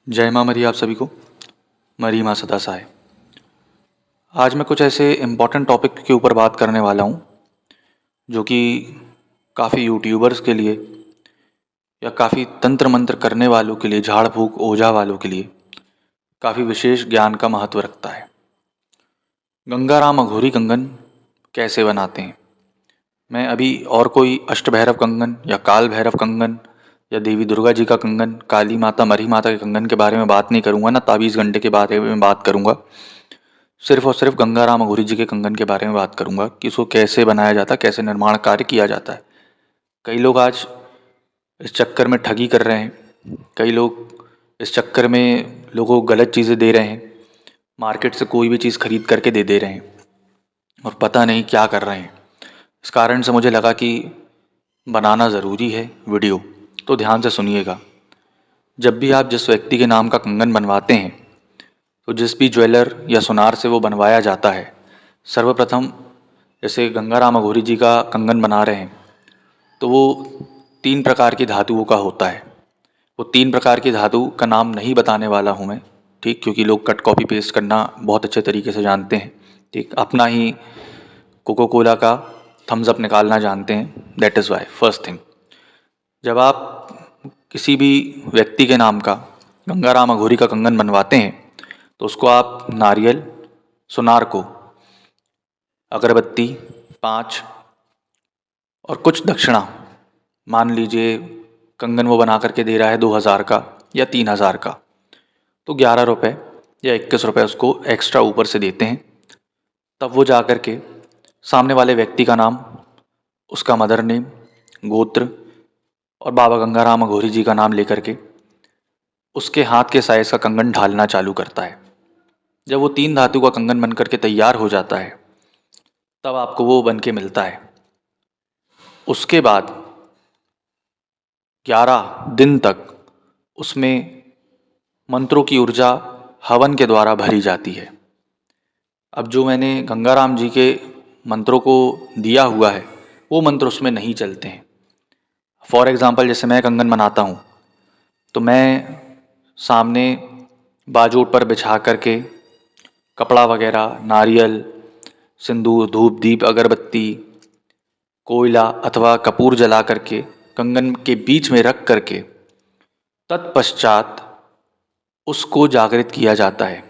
जय माँ मरी आप सभी को। मरी माँ सदा सहाय। आज मैं कुछ ऐसे इम्पॉर्टेंट टॉपिक के ऊपर बात करने वाला हूँ जो कि काफ़ी यूट्यूबर्स के लिए या काफ़ी तंत्र मंत्र करने वालों के लिए, झाड़ फूक ओझा वालों के लिए काफ़ी विशेष ज्ञान का महत्व रखता है। गंगाराम अघोरी कंगन कैसे बनाते हैं। मैं अभी और कोई अष्टभैरव कंगन या काल भैरव कंगन या देवी दुर्गा जी का कंगन, काली माता मरी माता के कंगन के बारे में बात नहीं करूँगा, ना ताबीज़ घंटे के बारे में बात करूँगा। सिर्फ और सिर्फ गंगाराम अघोरी जी के कंगन के बारे में बात करूँगा कि इसको कैसे बनाया जाता है, कैसे निर्माण कार्य किया जाता है। कई लोग आज इस चक्कर में ठगी कर रहे हैं, कई लोग इस चक्कर में लोगों को गलत चीज़ें दे रहे हैं, मार्केट से कोई भी चीज़ खरीद करके दे रहे हैं और पता नहीं क्या कर रहे हैं। इस कारण से मुझे लगा कि बनाना ज़रूरी है वीडियो, तो ध्यान से सुनिएगा। जब भी आप जिस व्यक्ति के नाम का कंगन बनवाते हैं, तो जिस भी ज्वेलर या सुनार से वो बनवाया जाता है, सर्वप्रथम जैसे गंगाराम अघोरी जी का कंगन बना रहे हैं तो वो 3 प्रकार की धातुओं का होता है। वो 3 प्रकार की धातु का नाम नहीं बताने वाला हूँ मैं, ठीक, क्योंकि लोग कट कॉपी पेस्ट करना बहुत अच्छे तरीके से जानते हैं, ठीक, अपना ही कोको कोला का थम्स अप निकालना जानते हैं। That is why first thing, जब आप किसी भी व्यक्ति के नाम का गंगाराम अघोरी का कंगन बनवाते हैं तो उसको आप नारियल, सुनार को, अगरबत्ती 5 और कुछ दक्षिणा, मान लीजिए कंगन वो बना करके दे रहा है 2000 का या 3000 का, तो 11 रुपये या 21 रुपये उसको एक्स्ट्रा ऊपर से देते हैं। तब वो जा कर के सामने वाले व्यक्ति का नाम, उसका मदर नेम, गोत्र और बाबा गंगाराम अघोरी जी का नाम लेकर के उसके हाथ के साइज का कंगन ढालना चालू करता है। जब वो 3 धातु का कंगन बन करके तैयार हो जाता है तब आपको वो बन के मिलता है। उसके बाद 11 दिन तक उसमें मंत्रों की ऊर्जा हवन के द्वारा भरी जाती है। अब जो मैंने गंगाराम जी के मंत्रों को दिया हुआ है वो मंत्र उसमें नहीं चलते हैं। फॉर एग्ज़ाम्पल, जैसे मैं कंगन बनाता हूँ तो मैं सामने बाजूट पर बिछा करके कपड़ा वगैरह, नारियल, सिंदूर, धूप, दीप, अगरबत्ती, कोयला अथवा कपूर जला करके कंगन के बीच में रख करके तत्पश्चात उसको जागृत किया जाता है।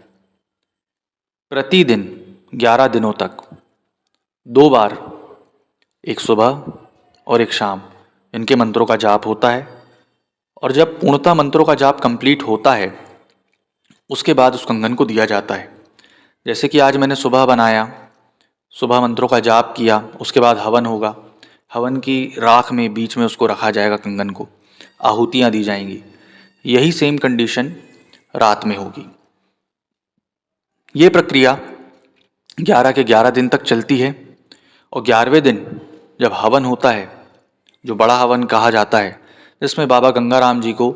प्रतिदिन 11 दिनों तक 2 बार, एक सुबह और एक शाम, इनके मंत्रों का जाप होता है। और जब पूर्णतः मंत्रों का जाप कंप्लीट होता है उसके बाद उस कंगन को दिया जाता है। जैसे कि आज मैंने सुबह बनाया, सुबह मंत्रों का जाप किया, उसके बाद हवन होगा, हवन की राख में बीच में उसको रखा जाएगा, कंगन को आहुतियाँ दी जाएंगी। यही सेम कंडीशन रात में होगी। ये प्रक्रिया 11 के 11 दिन तक चलती है और 11वें दिन जब हवन होता है, जो बड़ा हवन कहा जाता है, जिसमें बाबा गंगाराम जी को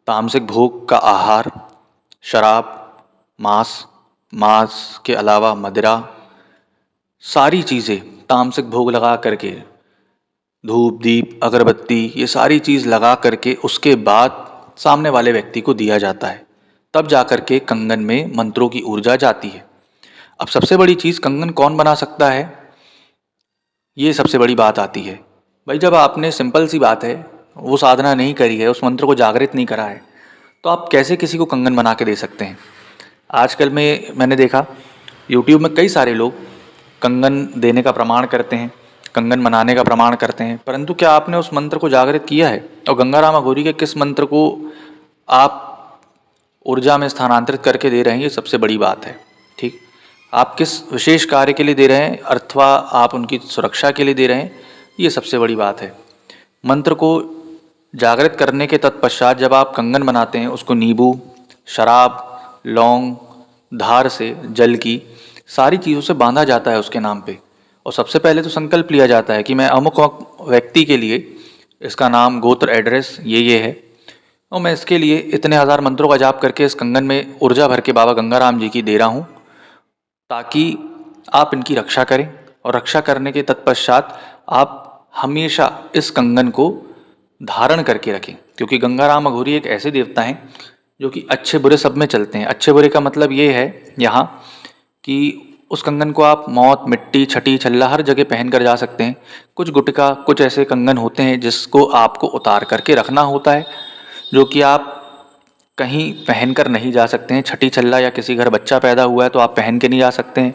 तामसिक भोग का आहार, शराब, मांस के अलावा मदिरा, सारी चीज़ें तामसिक भोग लगा करके, धूप, दीप, अगरबत्ती, ये सारी चीज़ लगा करके उसके बाद सामने वाले व्यक्ति को दिया जाता है। तब जा कर के कंगन में मंत्रों की ऊर्जा जाती है। अब सबसे बड़ी चीज़, कंगन कौन बना सकता है, ये सबसे बड़ी बात आती है। भाई, जब आपने, सिंपल सी बात है, वो साधना नहीं करी है, उस मंत्र को जागृत नहीं करा है, तो आप कैसे किसी को कंगन बना के दे सकते हैं। आजकल में मैंने देखा यूट्यूब में कई सारे लोग कंगन देने का प्रमाण करते हैं, कंगन बनाने का प्रमाण करते हैं, परंतु क्या आपने उस मंत्र को जागृत किया है? और गंगाराम अघोरी के किस मंत्र को आप ऊर्जा में स्थानांतरित करके दे रहे हैं, ये सबसे बड़ी बात है। ठीक, आप किस विशेष कार्य के लिए दे रहे हैं अथवा आप उनकी सुरक्षा के लिए दे रहे हैं, ये सबसे बड़ी बात है। मंत्र को जागृत करने के तत्पश्चात जब आप कंगन बनाते हैं, उसको नींबू, शराब, लौंग, धार से, जल की सारी चीज़ों से बांधा जाता है उसके नाम पे। और सबसे पहले तो संकल्प लिया जाता है कि मैं अमुक व्यक्ति के लिए, इसका नाम, गोत्र, एड्रेस ये है, और मैं इसके लिए इतने हज़ार मंत्रों का जाप करके इस कंगन में ऊर्जा भर के बाबा गंगाराम जी की दे रहा हूँ, ताकि आप इनकी रक्षा करें। और रक्षा करने के तत्पश्चात आप हमेशा इस कंगन को धारण करके रखें, क्योंकि गंगाराम अघोरी एक ऐसे देवता हैं जो कि अच्छे बुरे सब में चलते हैं। अच्छे बुरे का मतलब ये है यहाँ कि उस कंगन को आप मौत, मिट्टी, छटी, छल्ला हर जगह पहन कर जा सकते हैं। कुछ गुटका, कुछ ऐसे कंगन होते हैं जिसको आपको उतार करके रखना होता है, जो कि आप कहीं पहन कर नहीं जा सकते हैं। छठी छल्ला या किसी घर बच्चा पैदा हुआ है तो आप पहन के नहीं जा सकते हैं,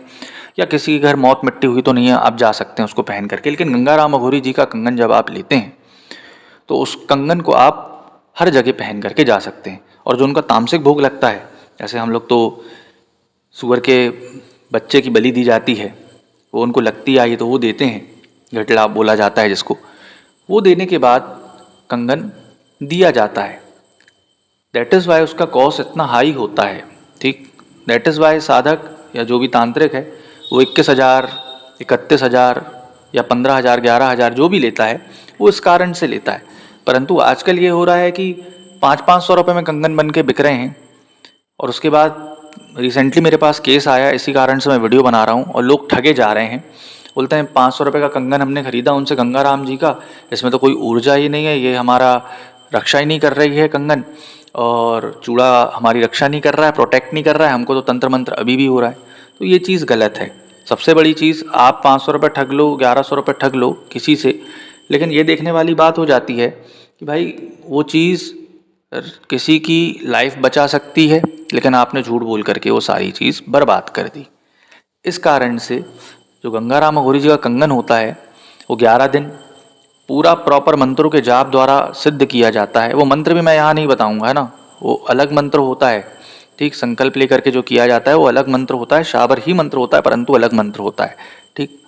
या किसी के घर मौत मिट्टी हुई तो नहीं है आप जा सकते हैं उसको पहन करके। लेकिन गंगाराम अघोरी जी का कंगन जब आप लेते हैं तो उस कंगन को आप हर जगह पहन करके जा सकते हैं। और जो उनका तामसिक भोग लगता है, जैसे हम लोग तो सूअर के बच्चे की बलि दी जाती है, वो उनको लगती आई तो वो देते हैं, घटला बोला जाता है जिसको। वो देने के बाद कंगन दिया जाता है। दैट इज़ वाई उसका कॉस्ट इतना हाई होता है। ठीक, दैट इज़ वाई साधक या जो भी तांत्रिक है वो 21,000, 31,000 या 15,000, 11,000 जो भी लेता है वो इस कारण से लेता है। परंतु आजकल ये हो रहा है कि 500-500 रुपये में कंगन बन के बिक रहे हैं। और उसके बाद रिसेंटली मेरे पास केस आया, इसी कारण से मैं वीडियो बना रहा हूँ, और लोग ठगे जा रहे हैं। बोलते हैं 500 रुपये का कंगन हमने खरीदा उनसे गंगाराम जी का, इसमें तो कोई ऊर्जा ही नहीं है, ये हमारा रक्षा ही नहीं कर रही है कंगन, और चूड़ा हमारी रक्षा नहीं कर रहा है, प्रोटेक्ट नहीं कर रहा है, हमको तो तंत्र मंत्र अभी भी हो रहा है। तो ये चीज़ गलत है। सबसे बड़ी चीज़, आप 500 रुपये ठग लो, 1100 रुपये ठग लो किसी से, लेकिन ये देखने वाली बात हो जाती है कि भाई वो चीज़ किसी की लाइफ बचा सकती है, लेकिन आपने झूठ बोल करके वो सारी चीज़ बर्बाद कर दी। इस कारण से जो गंगाराम अघोरी जी का कंगन होता है वो 11 दिन पूरा प्रॉपर मंत्रों के जाप द्वारा सिद्ध किया जाता है। वो मंत्र भी मैं यहाँ नहीं बताऊँगा, है ना, वो अलग मंत्र होता है। ठीक, संकल्प लेकर के जो किया जाता है वो अलग मंत्र होता है, शाबर ही मंत्र होता है परंतु अलग मंत्र होता है। ठीक,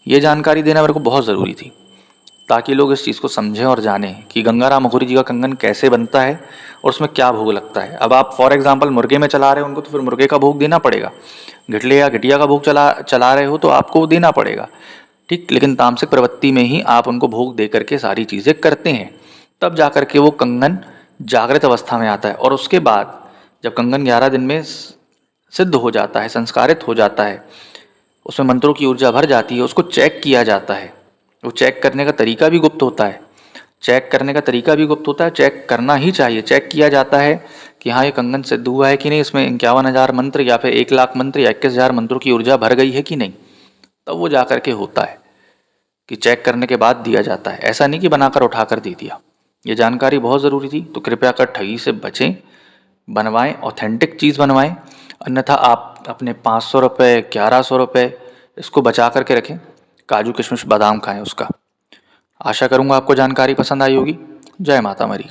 ये जानकारी देना मेरे को बहुत ज़रूरी थी ताकि लोग इस चीज़ को समझें और जानें कि गंगाराम अघोरी जी का कंगन कैसे बनता है और उसमें क्या भोग लगता है। अब आप फॉर एग्जांपल मुर्गे में चला रहे हो उनको, तो फिर मुर्गे का भोग देना पड़ेगा। गिटले या गिटिया का भोग चला रहे हो तो आपको देना पड़ेगा। ठीक, लेकिन तामसिक प्रवृत्ति में ही आप उनको भोग दे करके सारी चीज़ें करते हैं, तब जा करके वो कंगन जागृत अवस्था में आता है। और उसके बाद जब कंगन 11 दिन में सिद्ध हो जाता है, संस्कारित हो जाता है, उसमें मंत्रों की ऊर्जा भर जाती है, उसको चेक किया जाता है। वो चेक करने का तरीका भी गुप्त होता है। चेक करने का तरीका भी गुप्त होता है, चेक करना ही चाहिए। चेक किया जाता है कि हाँ ये कंगन सिद्ध हुआ है कि नहीं, इसमें 51,000 मंत्र या फिर 1,00,000 मंत्र या 21,000 मंत्रों की ऊर्जा भर गई है कि नहीं, तब वो जा करके होता है कि चेक करने के बाद दिया जाता है। ऐसा नहीं कि बनाकर उठाकर दे दिया। ये जानकारी बहुत ज़रूरी थी, तो कृपया कर ठगी से बचें, बनवाएं, ऑथेंटिक चीज़ बनवाएं। अन्यथा आप अपने 500 रुपये, 1100 रुपये इसको बचा करके रखें, काजू किशमिश बादाम खाएं उसका। आशा करूँगा आपको जानकारी पसंद आई होगी। जय माता मरी।